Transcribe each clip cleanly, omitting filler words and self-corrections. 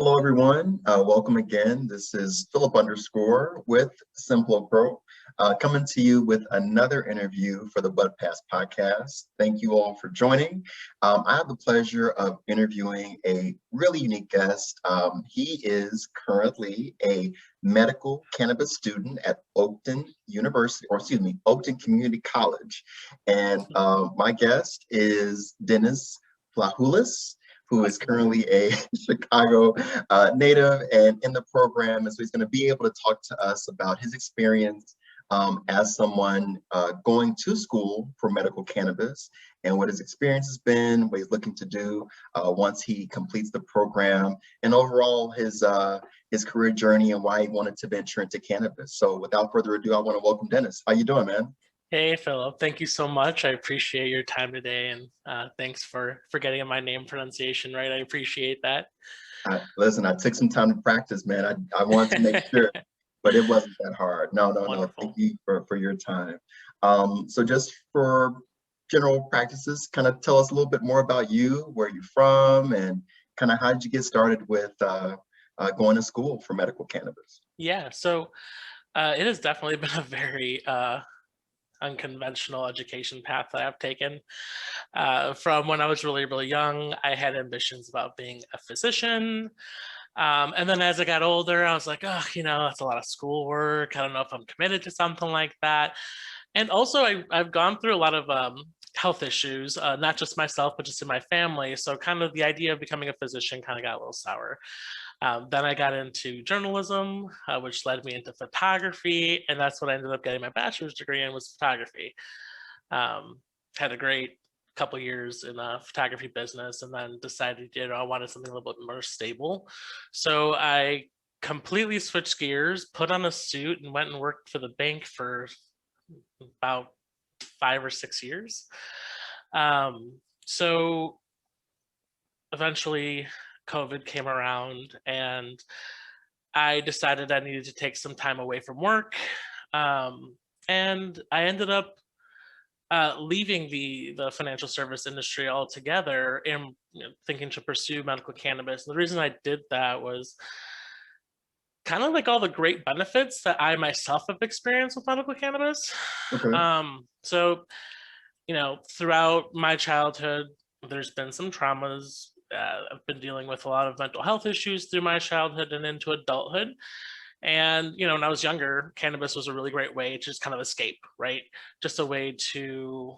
Hello, everyone. Welcome again. This is Philip _ with SimploPro, coming to you with another interview for the Budpass Podcast. Thank you all for joining. I have the pleasure of interviewing a really unique guest. He is currently a medical cannabis student at Oakton Community College. And my guest is Dennis Vlahoulis, who is currently a Chicago native and in the program. And so he's going to be able to talk to us about his experience as someone going to school for medical cannabis and what his experience has been, what he's looking to do once he completes the program, and overall his career journey and why he wanted to venture into cannabis. So without further ado, I want to welcome Dennis. How you doing, man? Hey, Philip. Thank you so much. I appreciate your time today, and thanks for getting my name pronunciation right. I appreciate that. Listen, I took some time to practice, man. I wanted to make sure, but it wasn't that hard. No. Thank you for your time. So just for general practices, kind of tell us a little bit more about you, where you're from, and kind of how did you get started with going to school for medical cannabis? Yeah, so it has definitely been a very unconventional education path that I've taken. From when I was really, really young, I had ambitions about being a physician. And then as I got older, I was like, oh, that's a lot of schoolwork. I don't know if I'm committed to something like that. And also I've gone through a lot of health issues, not just myself, but just in my family. So kind of the idea of becoming a physician kind of got a little sour. Then I got into journalism, which led me into photography, and that's what I ended up getting my bachelor's degree in, was photography. Had a great couple years in the photography business, and then decided, I wanted something a little bit more stable. So I completely switched gears, put on a suit, and went and worked for the bank for about 5 or 6 years. So eventually COVID came around, and I decided I needed to take some time away from work. And I ended up leaving the financial service industry altogether and thinking to pursue medical cannabis. And the reason I did that was kind of like all the great benefits that I myself have experienced with medical cannabis. Okay. So, throughout my childhood, there's been some traumas. I've been dealing with a lot of mental health issues through my childhood and into adulthood. And, when I was younger, cannabis was a really great way to just kind of escape, right? Just a way to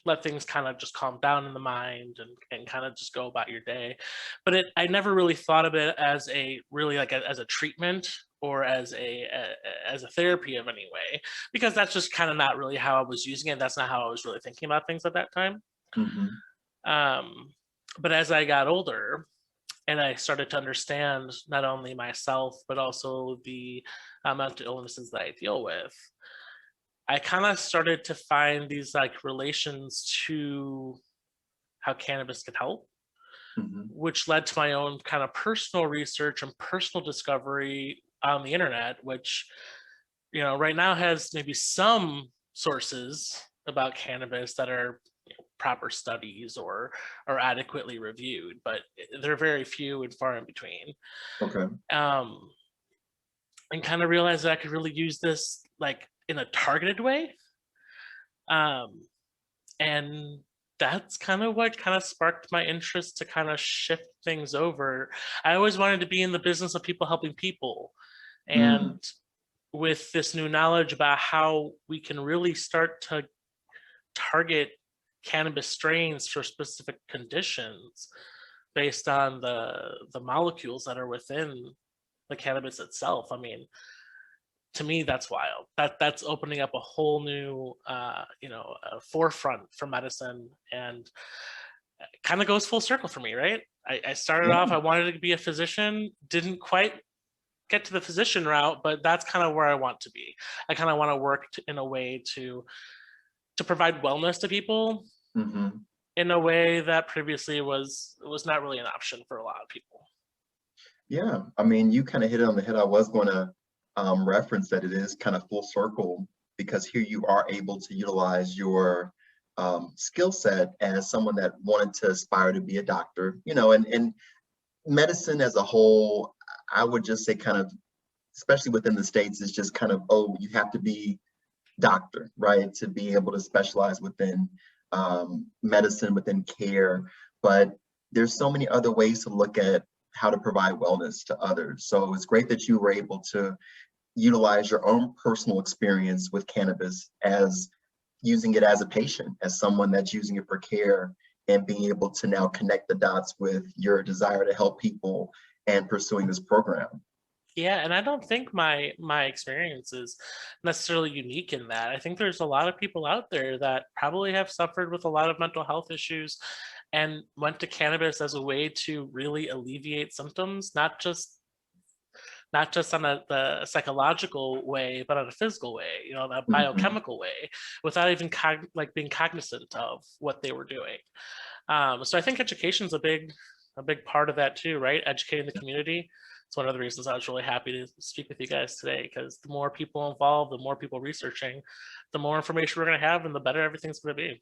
let things kind of just calm down in the mind and kind of just go about your day. But I never really thought of it as as a treatment or as a therapy of any way, because that's just kind of not really how I was using it. That's not how I was really thinking about things at that time. Mm-hmm. But as I got older and I started to understand not only myself, but also the mental illnesses that I deal with, I kind of started to find these relations to how cannabis could help, which led to my own kind of personal research and personal discovery on the internet, which, right now has maybe some sources about cannabis that are proper studies or adequately reviewed, but they're very few and far in between. Okay. And kind of realized that I could really use this in a targeted way. And that's kind of what kind of sparked my interest to kind of shift things over. I always wanted to be in the business of people helping people. And with this new knowledge about how we can really start to target cannabis strains for specific conditions based on the molecules that are within the cannabis itself. I mean, to me, that's wild. That's opening up a whole new, forefront for medicine, and kind of goes full circle for me, right? I started off, I wanted to be a physician, didn't quite get to the physician route, but that's kind of where I want to be. I kind of want to work in a way to provide wellness to people in a way that previously was not really an option for a lot of people. Yeah, I mean, you kind of hit it on the head. I was going to reference that it is kind of full circle, because here you are able to utilize your skill set as someone that wanted to aspire to be a doctor, and medicine as a whole, I would just say kind of, especially within the States, is just kind of, oh, you have to be doctor, right, to be able to specialize within medicine, within care. But there's so many other ways to look at how to provide wellness to others. So it's great that you were able to utilize your own personal experience with cannabis as using it as a patient, as someone that's using it for care, and being able to now connect the dots with your desire to help people and pursuing this program. Yeah, and I don't think my experience is necessarily unique in that. I think there's a lot of people out there that probably have suffered with a lot of mental health issues and went to cannabis as a way to really alleviate symptoms, not just on the psychological way, but on a physical way, you know, a Mhm. biochemical way, without even like being cognizant of what they were doing. So I think education is a big part of that too, right? Educating the community. It's one of the reasons I was really happy to speak with you guys today, because the more people involved, the more people researching, the more information we're going to have, and the better everything's going to be.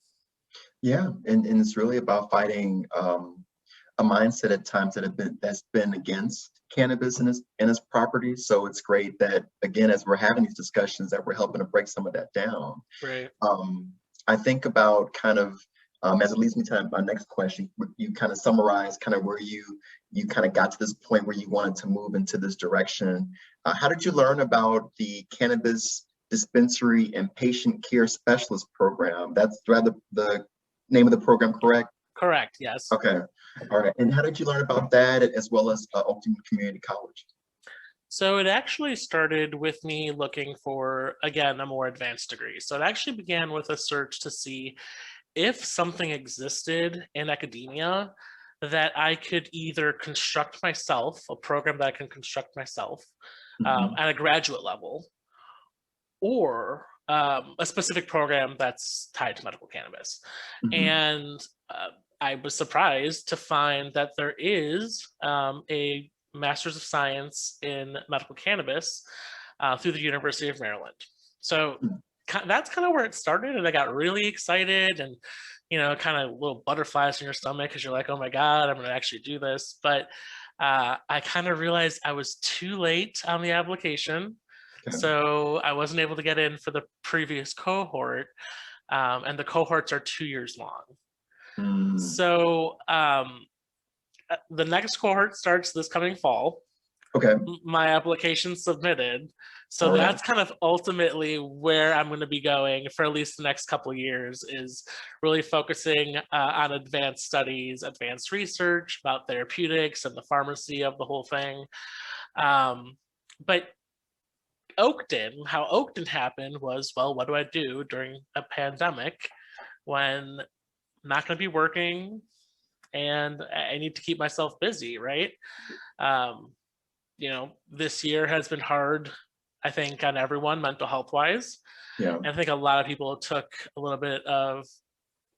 Yeah, and it's really about fighting a mindset at times that's been against cannabis and its properties. So it's great that, again, as we're having these discussions, that we're helping to break some of that down. Right. I think about kind of as it leads me to my next question, you kind of summarize kind of where you kind of got to this point where you wanted to move into this direction. How did you learn about the Cannabis Dispensary and Patient Care Specialist program? That's rather the name of the program, correct? Correct. Yes. Okay. All right. And how did you learn about that, as well as Oakton Community College? So it actually started with me looking for, again, a more advanced degree. So it actually began with a search to see if something existed in academia that I could either construct myself, a program that I can construct myself Mhm. at a graduate level, or a specific program that's tied to medical cannabis. Mhm. And I was surprised to find that there is a Master's of Science in Medical Cannabis through the University of Maryland. So that's kind of where it started, and I got really excited, and kind of little butterflies in your stomach because you're like, oh my god, I'm going to actually do this. But I kind of realized I was too late on the application, Okay. so I wasn't able to get in for the previous cohort, and the cohorts are 2 years long. Mm. So the next cohort starts this coming fall. Okay. My application submitted. So All right. that's kind of ultimately where I'm going to be going for at least the next couple of years, is really focusing on advanced studies, advanced research about therapeutics and the pharmacy of the whole thing. But how Oakton happened was, well, what do I do during a pandemic when I'm not going to be working and I need to keep myself busy, right? Um, this year has been hard, I think, on everyone, mental health wise. Yeah. And I think a lot of people took a little bit of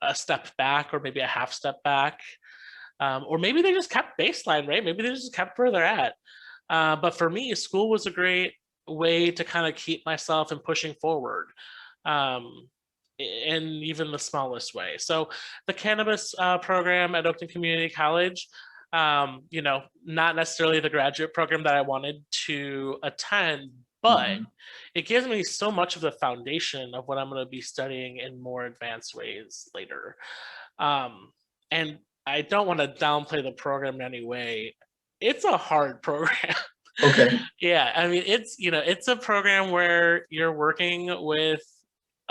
a step back, or maybe a half step back, or maybe they just kept baseline, right? Maybe they just kept where they're at. But for me, school was a great way to kind of keep myself and pushing forward. Um, in even the smallest way. So the cannabis program at Oakton Community College, not necessarily the graduate program that I wanted to attend, but Mhm. it gives me so much of the foundation of what I'm going to be studying in more advanced ways later. And I don't want to downplay the program in any way. It's a hard program. Okay. Yeah, I mean, it's a program where you're working with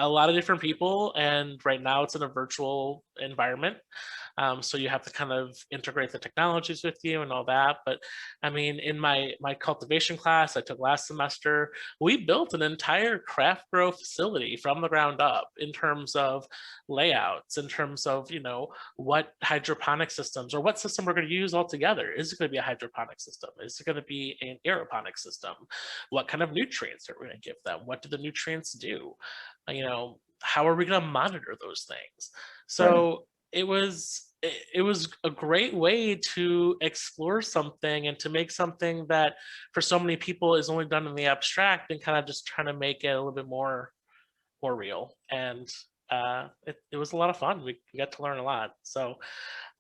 a lot of different people, and right now it's in a virtual environment. So you have to kind of integrate the technologies with you and all that. But I mean, in my cultivation class I took last semester, we built an entire craft grow facility from the ground up, in terms of layouts, in terms of what hydroponic systems, or what system we're going to use altogether. Is it going to be a hydroponic system? Is it going to be an aeroponic system? What kind of nutrients are we going to give them? What do the nutrients do? How are we going to monitor those things? Right. So it was a great way to explore something, and to make something that for so many people is only done in the abstract, and kind of just trying to make it a little bit more real. And it was a lot of fun. We got to learn a lot. So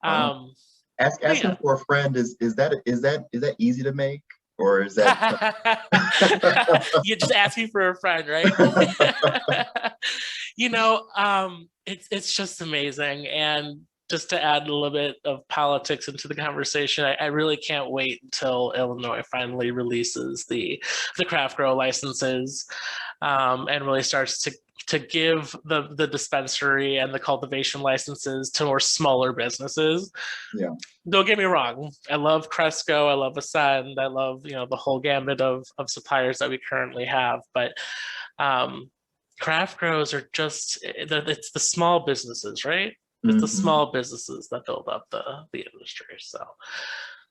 Wow. um Oh, Asking yeah. for a friend is that easy to make, or is that You're just asking for a friend, right? It's just amazing. And just to add a little bit of politics into the conversation, I really can't wait until Illinois finally releases the craft grow licenses, and really starts to give the dispensary and the cultivation licenses to more smaller businesses. Yeah. Don't get me wrong. I love Cresco. I love Ascend. I love, the whole gambit of suppliers that we currently have. But craft grows are just, it's the small businesses, right? It's the small businesses that build up the industry. So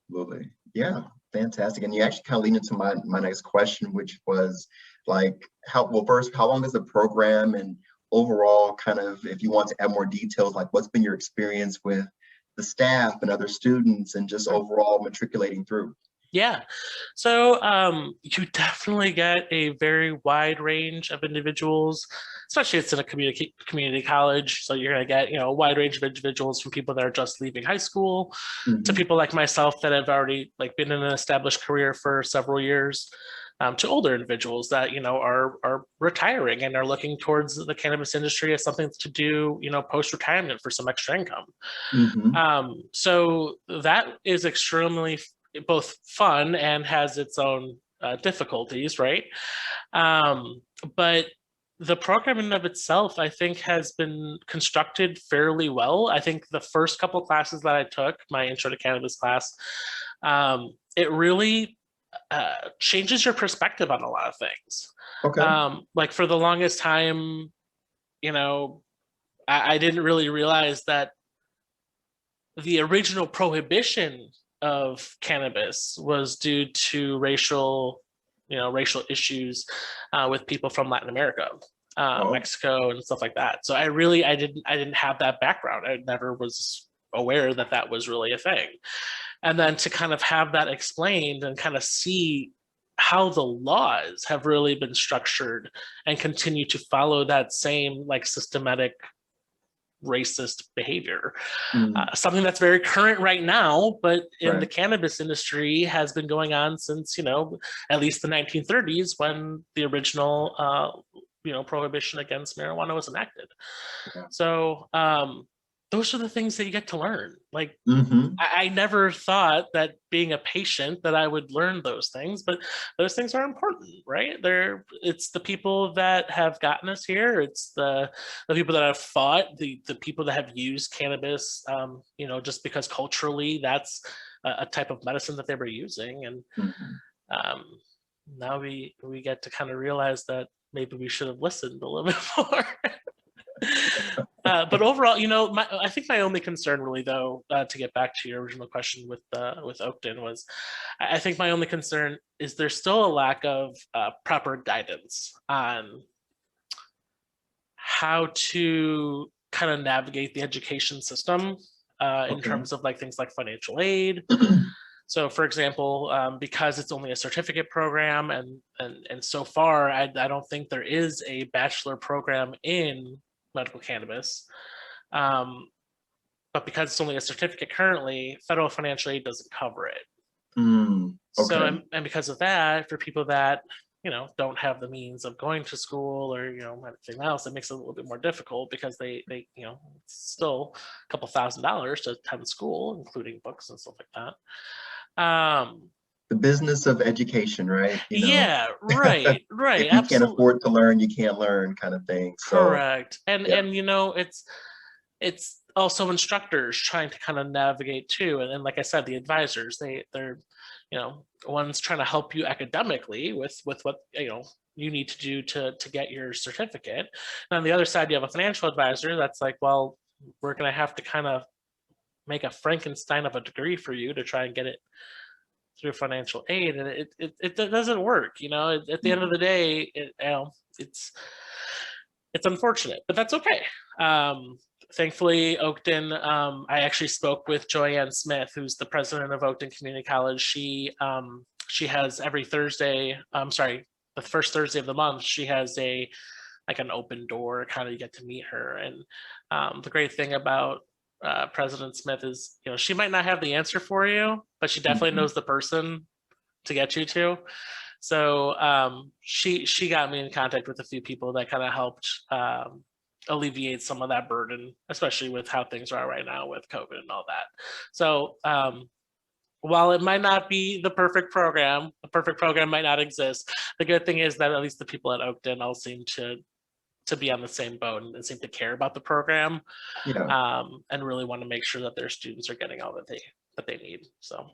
Absolutely. Yeah, fantastic. And you actually kind of lead into my next question, which was like, how long is the program, and overall, kind of, if you want to add more details, like what's been your experience with the staff and other students and just overall matriculating through? yeah. So you definitely get a very wide range of individuals, especially it's in a community college. So you're going to get, a wide range of individuals, from people that are just leaving high school to people like myself that have already been in an established career for several years, to older individuals that, are retiring and are looking towards the cannabis industry as something to do, post-retirement for some extra income. So that is extremely both fun and has its own difficulties, right? But the program in and of itself, I think, has been constructed fairly well. I think the first couple classes that I took, my intro to cannabis class, it really changes your perspective on a lot of things. Okay. For the longest time, I didn't really realize that the original prohibition of cannabis was due to racial issues with people from Latin America, Mexico, and stuff like that. So I didn't have that background. I never was aware that that was really a thing. And then to kind of have that explained and kind of see how the laws have really been structured and continue to follow that same systematic racist behavior, something that's very current right now, but in the cannabis industry has been going on since at least the 1930s, when the original prohibition against marijuana was enacted. So those are the things that you get to learn. I never thought that being a patient that I would learn those things, but those things are important, right? It's the people that have gotten us here. It's the people that have fought, the people that have used cannabis, just because culturally that's a type of medicine that they were using. And now we get to kind of realize that maybe we should have listened a little bit more. But overall, I think my only concern, really, though, to get back to your original question with Oakton, was I think my only concern is there's still a lack of proper guidance on how to kind of navigate the education system in terms of things like financial aid. So, for example, because it's only a certificate program, and so far, I don't think there is a bachelor program in medical cannabis. But because it's only a certificate currently, federal financial aid doesn't cover it. So, and because of that, for people that don't have the means of going to school or anything else, it makes it a little bit more difficult, because they it's still a couple $1,000s to attend school, including books and stuff like that. The business of education, right? Yeah, right. If you can't afford to learn, you can't learn, kind of thing. So, correct. And it's also instructors trying to kind of navigate too. And like I said, the advisors, they're ones trying to help you academically with what you need to do to get your certificate. And on the other side, you have a financial advisor that's like, well, we're going to have to kind of make a Frankenstein of a degree for you to try and get it through financial aid, and it doesn't work. At the end of the day, it's unfortunate, but that's okay. Thankfully, Oakton, I actually spoke with Joyanne Smith, who's the president of Oakton Community College. She has every Thursday, the first Thursday of the month, she has an open door, kind of, you get to meet her. And the great thing about President Smith is, she might not have the answer for you, but she definitely knows the person to get you to. So she got me in contact with a few people that kind of helped alleviate some of that burden, especially with how things are right now with COVID and all that. So while it might not be the perfect program might not exist. The good thing is that at least the people at Oakton all seem to be on the same boat and seem to care about the program, and really want to make sure that their students are getting all that they need. So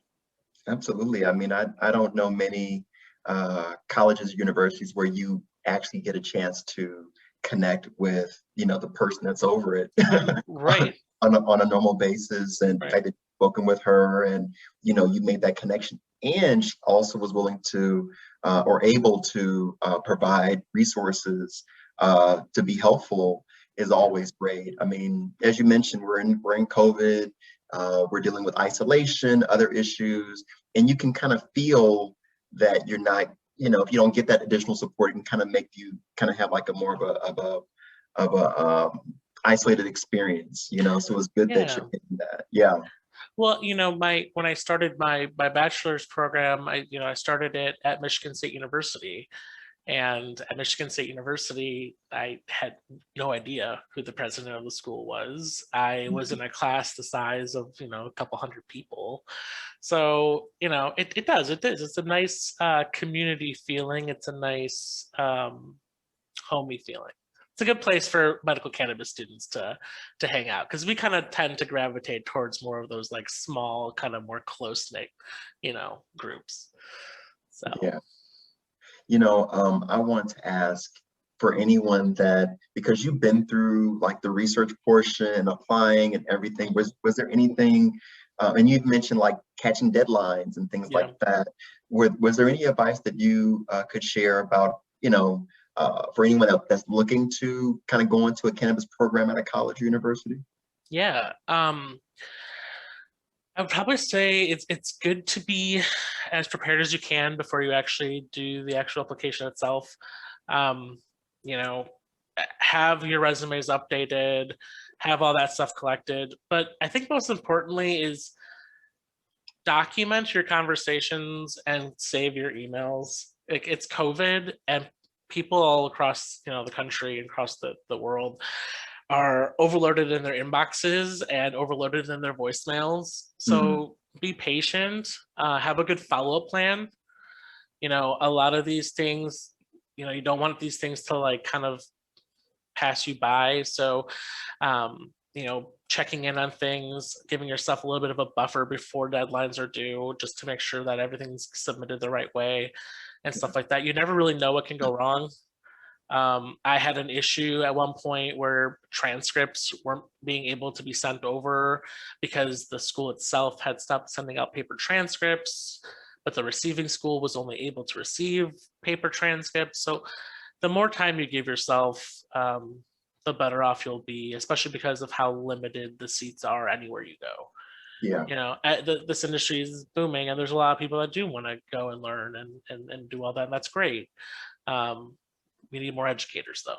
absolutely. I mean, I don't know many colleges, universities where you actually get a chance to connect with, the person that's over it right on a normal basis. And right. I did spoken with her, and you made that connection, and she also was willing to or able to provide resources to be helpful is always great. I mean, as you mentioned, we're in COVID, we're dealing with isolation, other issues, and you can kind of feel that you're not, if you don't get that additional support, it can kind of make you kind of have like a more of a isolated experience, so it's good that you're getting that. Yeah. Well, when I started my bachelor's program, I started it at Michigan State University. And at Michigan State University, I had no idea who the president of the school was. I was in a class the size of, a couple hundred people. So, it's a nice community feeling. It's a nice homey feeling. It's a good place for medical cannabis students to hang out, because we kind of tend to gravitate towards more of those like small, kind of more close-knit, groups. So yeah. I want to ask for anyone that, because you've been through like the research portion and applying and everything, was there anything, and you've mentioned like catching deadlines and things like that. Was there any advice that you could share about, for anyone else that's looking to kind of go into a cannabis program at a college or university? Yeah. I would probably say it's good to be as prepared as you can before you actually do the actual application itself. Have your resumes updated, have all that stuff collected. But I think most importantly is document your conversations and save your emails. It's COVID, and people all across the country and across the world are overloaded in their inboxes and overloaded in their voicemails. So be patient, have a good follow-up plan. A lot of these things, you don't want these things to like kind of pass you by. So, checking in on things, giving yourself a little bit of a buffer before deadlines are due, just to make sure that everything's submitted the right way and stuff like that. You never really know what can go wrong. I had an issue at one point where transcripts weren't being able to be sent over because the school itself had stopped sending out paper transcripts, but the receiving school was only able to receive paper transcripts. So the more time you give yourself, the better off you'll be, especially because of how limited the seats are anywhere you go. Yeah. This industry is booming, and there's a lot of people that do want to go and learn and do all that, and that's great. We need more educators, though.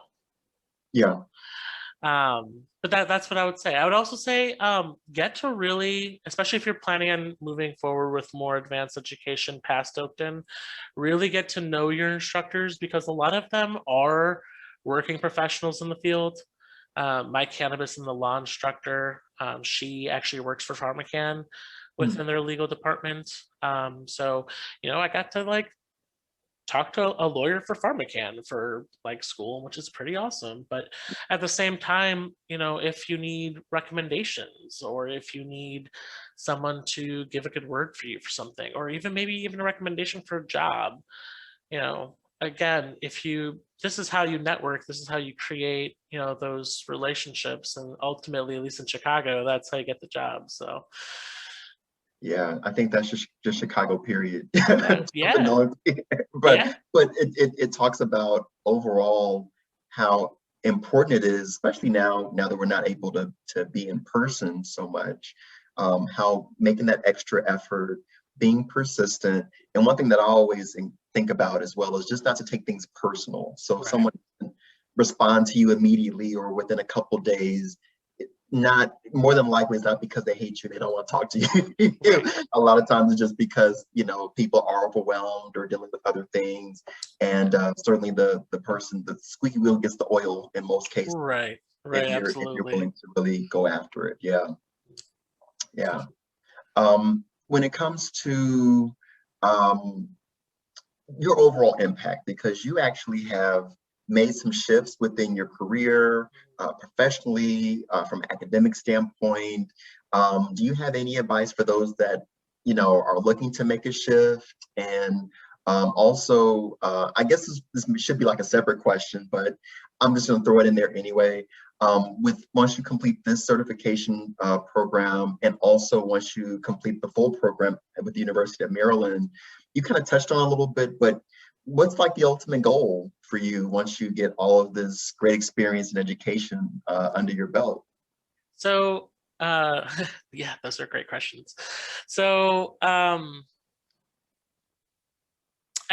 Yeah. But that's what I would say. I would also say get to really, especially if you're planning on moving forward with more advanced education past Oakton, really get to know your instructors, because a lot of them are working professionals in the field. My cannabis and the law instructor, she actually works for PharmaCann within their legal department. So, I got to talk to a lawyer for PharmaCann for school, which is pretty awesome. But at the same time, if you need recommendations, or if you need someone to give a good word for you for something, or maybe even a recommendation for a job, again, this is how you network, this is how you create, those relationships. And ultimately, at least in Chicago, that's how you get the job. So yeah, I think that's just Chicago, period. Yeah. But it talks about overall how important it is, especially now that we're not able to be in person so much, how making that extra effort, being persistent. And one thing that I always think about as well is just not to take things personal. So if someone can respond to you immediately or within a couple days, not more than likely it's not because they hate you, they don't want to talk to you. A lot of times it's just because, you know, people are overwhelmed or dealing with other things, and certainly the person, the squeaky wheel gets the oil in most cases. Right, If you're absolutely. willing to really go after it. Yeah. When it comes to your overall impact, because you actually have made some shifts within your career, professionally, from an academic standpoint. Do you have any advice for those that, you know, are looking to make a shift? And also, I guess this should be like a separate question, but I'm just going to throw it in there anyway. With once you complete this certification program, and also once you complete the full program with the University of Maryland, you kind of touched on it a little bit, but what's like the ultimate goal for you once you get all of this great experience and education under your belt? So, yeah, those are great questions. So, I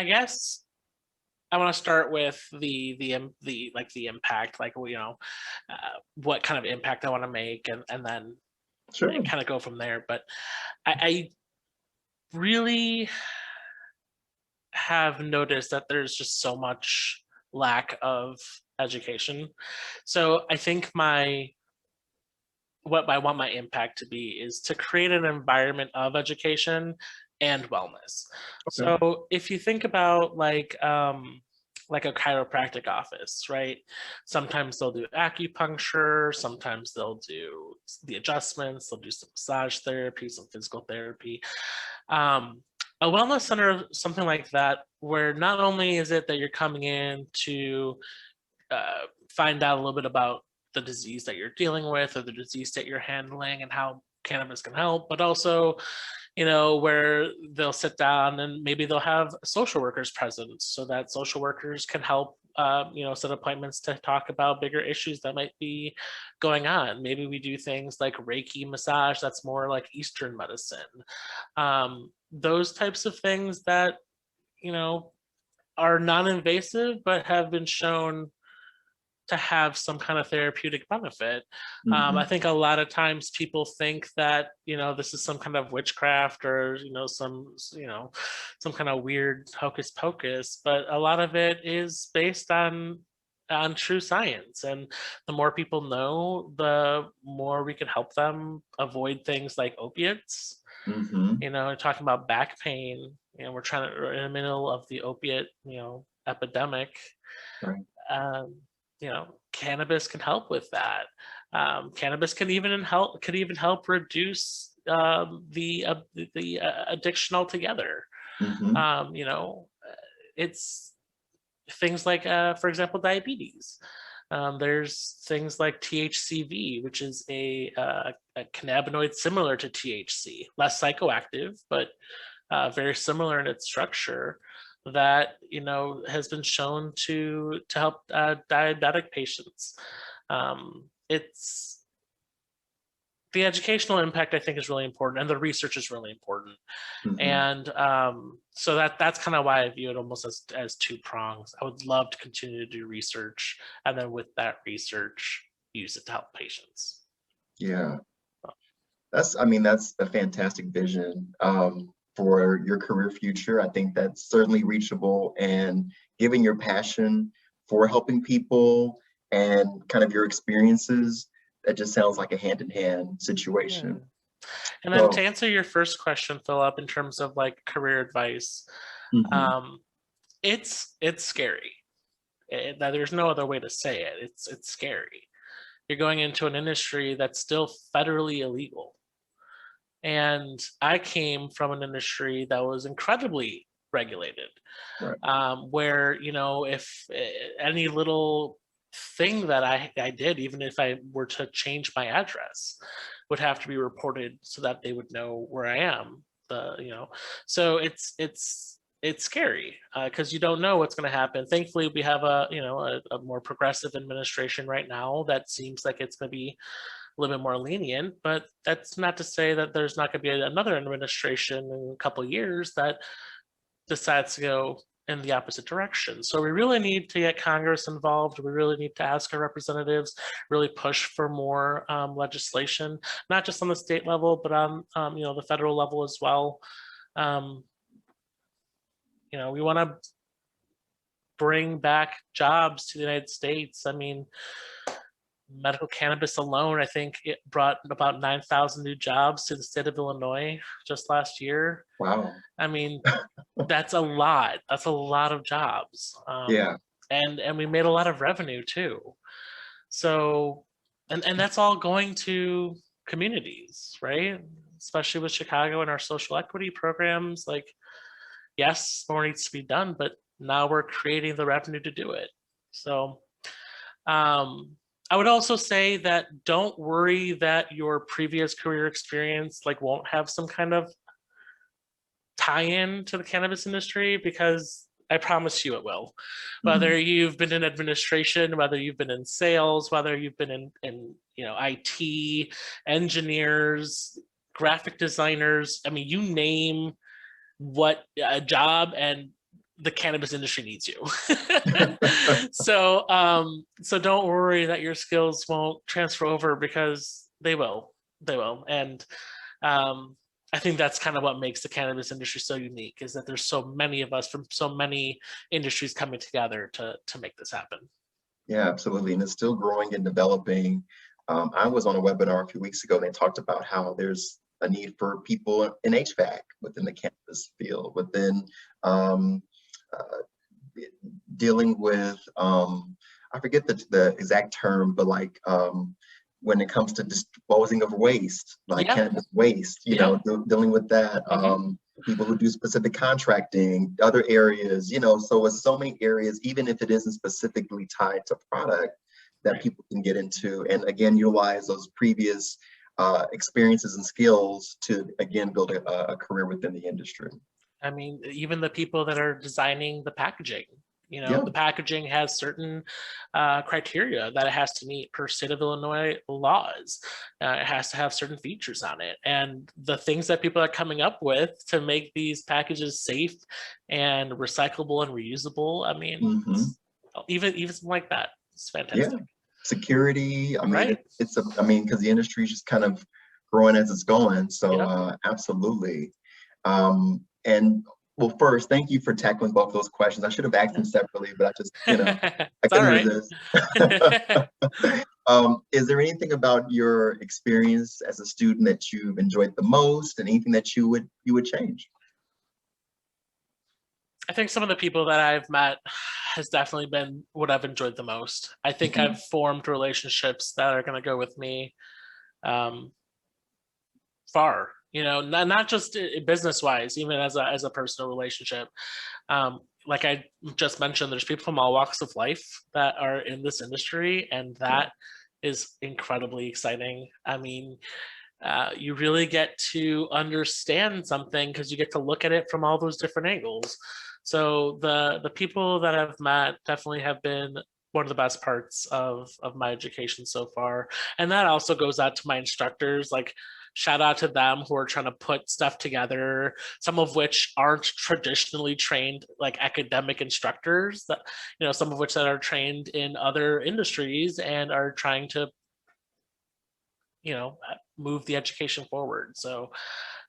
guess I want to start with the impact, like, you know, what kind of impact I want to make, and then Sure. kind of go from there. But I really have noticed that there's just so much lack of education. So I think what I want my impact to be is to create an environment of education and wellness. Okay. So if you think about like a chiropractic office, right? Sometimes they'll do acupuncture, sometimes they'll do the adjustments, they'll do some massage therapy, some physical therapy. A wellness center, something like that, where not only is it that you're coming in to find out a little bit about the disease that you're dealing with or the disease that you're handling and how cannabis can help, but also, you know, where they'll sit down and maybe they'll have social workers present so that social workers can help, you know, set appointments to talk about bigger issues that might be going on. Maybe we do things like Reiki massage, that's more like Eastern medicine. Those types of things that, you know, are non-invasive but have been shown to have some kind of therapeutic benefit. I think a lot of times people think that, you know, this is some kind of witchcraft or, you know, some kind of weird hocus pocus, but a lot of it is based on true science. And the more people know, the more we can help them avoid things like opiates. You know, talking about back pain, you know, we're in the middle of the opiate, you know, epidemic. Right. You know, cannabis can help with that. Cannabis can even help reduce the addiction altogether. You know, it's things like, for example, diabetes. There's things like THCV, which is a cannabinoid similar to THC, less psychoactive, but very similar in its structure, that, you know, has been shown to help diabetic patients. It's the educational impact, I think, is really important, and the research is really important. And so that's kind of why I view it almost as two prongs. I would love to continue to do research, and then with that research, use it to help patients. Yeah, that's a fantastic vision for your career future. I think that's certainly reachable, and given your passion for helping people and kind of your experiences, that just sounds like a hand-in-hand situation. And then to answer your first question, Philip, in terms of like career advice, it's scary. There's no other way to say it. It's scary. You're going into an industry that's still federally illegal. And I came from an industry that was incredibly regulated, where, you know, if any little thing that I did, even if I were to change my address, would have to be reported so that they would know where I am. You know, so it's scary because you don't know what's going to happen. Thankfully, we have a more progressive administration right now that seems like it's going to be a little bit more lenient, but that's not to say that there's not going to be another administration in a couple of years that decides to go in the opposite direction. So we really need to get Congress involved. We really need to ask our representatives, really push for more legislation, not just on the state level, but on the federal level as well. We want to bring back jobs to the United States. I mean, medical cannabis alone, I think it brought about 9,000 new jobs to the state of Illinois just last year. Wow. I mean, that's a lot. That's a lot of jobs. Yeah. And we made a lot of revenue too. So, and that's all going to communities, right? Especially with Chicago and our social equity programs. Like, yes, more needs to be done, but now we're creating the revenue to do it. So, I would also say that don't worry that your previous career experience won't have some kind of tie-in to the cannabis industry, because I promise you it will. Whether you've been in administration, whether you've been in sales, whether you've been in IT, engineers, graphic designers, I mean, you name what a job, and the cannabis industry needs you. So don't worry that your skills won't transfer over, because they will. And I think that's kind of what makes the cannabis industry so unique, is that there's so many of us from so many industries coming together to make this happen. Yeah, absolutely. And it's still growing and developing. I was on a webinar a few weeks ago, and they talked about how there's a need for people in HVAC within the cannabis field, within dealing with, I forget the exact term, but when it comes to disposing of waste, cannabis waste, dealing with that, people who do specific contracting, other areas, so it's so many areas, even if it isn't specifically tied to product, that people can get into, and again, utilize those previous experiences and skills to, again, build a career within the industry. I mean, even the people that are designing the packaging, the packaging has certain criteria that it has to meet per state of Illinois laws. It has to have certain features on it. And the things that people are coming up with to make these packages safe and recyclable and reusable, I mean, even something like that, it's fantastic. Yeah. Security, I mean, because the industry is just kind of growing as it's going. So absolutely. And well, first, thank you for tackling both those questions. I should have asked them separately, but I just, I couldn't resist. Is there anything about your experience as a student that you've enjoyed the most, and anything that you would change? I think some of the people that I've met has definitely been what I've enjoyed the most. I think I've formed relationships that are going to go with me far. Not just business-wise, even as a personal relationship. Like I just mentioned, there's people from all walks of life that are in this industry, and that is incredibly exciting. I mean, you really get to understand something because you get to look at it from all those different angles. So the people that I've met definitely have been one of the best parts of my education so far. And that also goes out to my instructors. Shout out to them who are trying to put stuff together, some of which aren't traditionally trained academic instructors, that some of which that are trained in other industries and are trying to move the education forward. So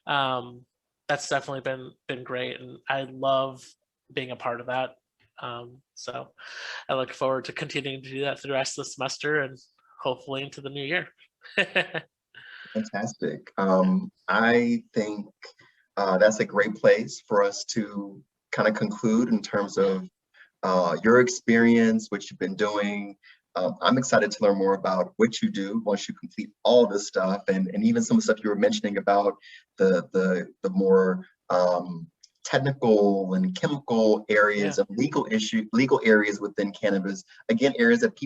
that's definitely been great, and I love being a part of that. So I look forward to continuing to do that through the rest of the semester and hopefully into the new year. Fantastic. I think that's a great place for us to kind of conclude in terms of your experience, what you've been doing. I'm excited to learn more about what you do once you complete all this stuff, and even some of the stuff you were mentioning about the more technical and chemical areas of legal areas within cannabis. Again, areas that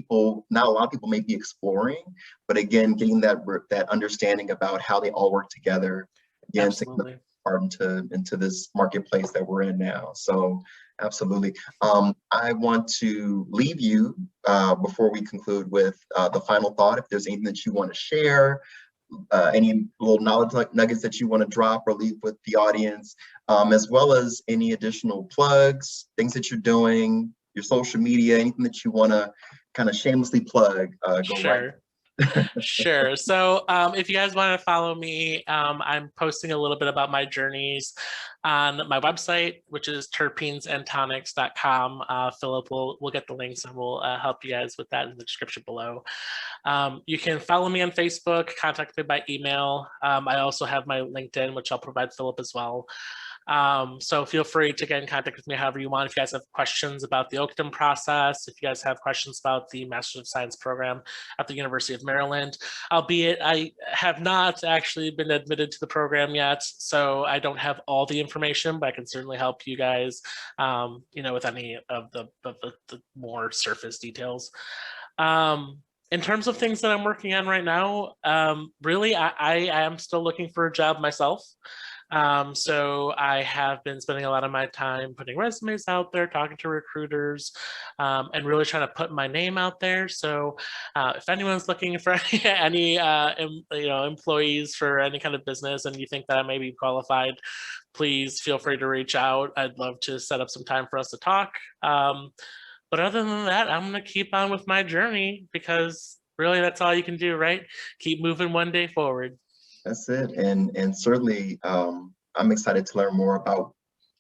not a lot of people may be exploring, but again, getting that understanding about how they all work together. Again, to part into this marketplace that we're in now. So absolutely. I want to leave you before we conclude with the final thought. If there's anything that you want to share, any little knowledge nuggets that you want to drop or leave with the audience, as well as any additional plugs, things that you're doing, your social media, anything that you want to kind of shamelessly plug, go right. Sure. So if you guys want to follow me, I'm posting a little bit about my journeys on my website, which is terpenesandtonics.com. Philip will get the links and we'll help you guys with that in the description below. You can follow me on Facebook, contact me by email. I also have my LinkedIn, which I'll provide Philip as well. So feel free to get in contact with me however you want. If you guys have questions about the Oakton process, if you guys have questions about the Master of Science program at the University of Maryland, albeit I have not actually been admitted to the program yet, so I don't have all the information, but I can certainly help you guys, with any of the more surface details. In terms of things that I'm working on right now, really, I am still looking for a job myself. So I have been spending a lot of my time putting resumes out there, talking to recruiters, and really trying to put my name out there. So if anyone's looking for any employees for any kind of business and you think that I may be qualified, please feel free to reach out. I'd love to set up some time for us to talk. But other than that, I'm going to keep on with my journey because really that's all you can do, right? Keep moving one day forward. That's it. And certainly I'm excited to learn more about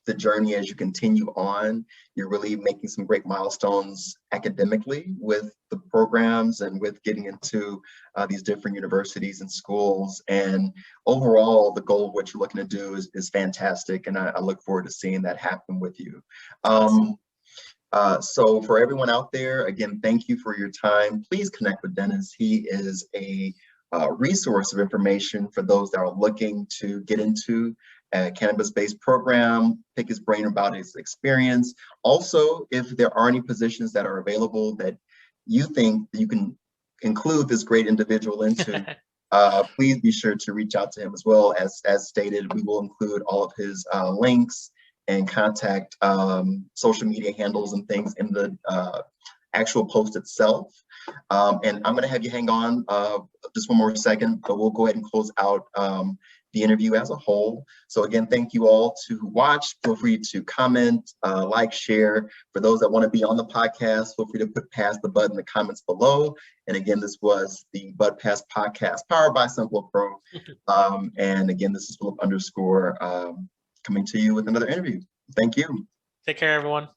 the journey as you continue on. You're really making some great milestones academically with the programs and with getting into these different universities and schools. And overall, the goal of what you're looking to do is fantastic. And I look forward to seeing that happen with you. So for everyone out there, again, thank you for your time. Please connect with Dennis. He is a resource of information for those that are looking to get into a cannabis-based program, pick his brain about his experience. Also, if there are any positions that are available that you think that you can include this great individual into, please be sure to reach out to him as well. As stated, we will include all of his links and contact social media handles and things in the actual post itself. And I'm gonna have you hang on just one more second, but we'll go ahead and close out the interview as a whole. So again, thank you all who watched. Feel free to comment, like, share. For those that wanna be on the podcast, feel free to put past the button in the comments below. And again, this was the Budpass Podcast powered by SimploPro. And again, this is Philip _ coming to you with another interview. Thank you. Take care, everyone.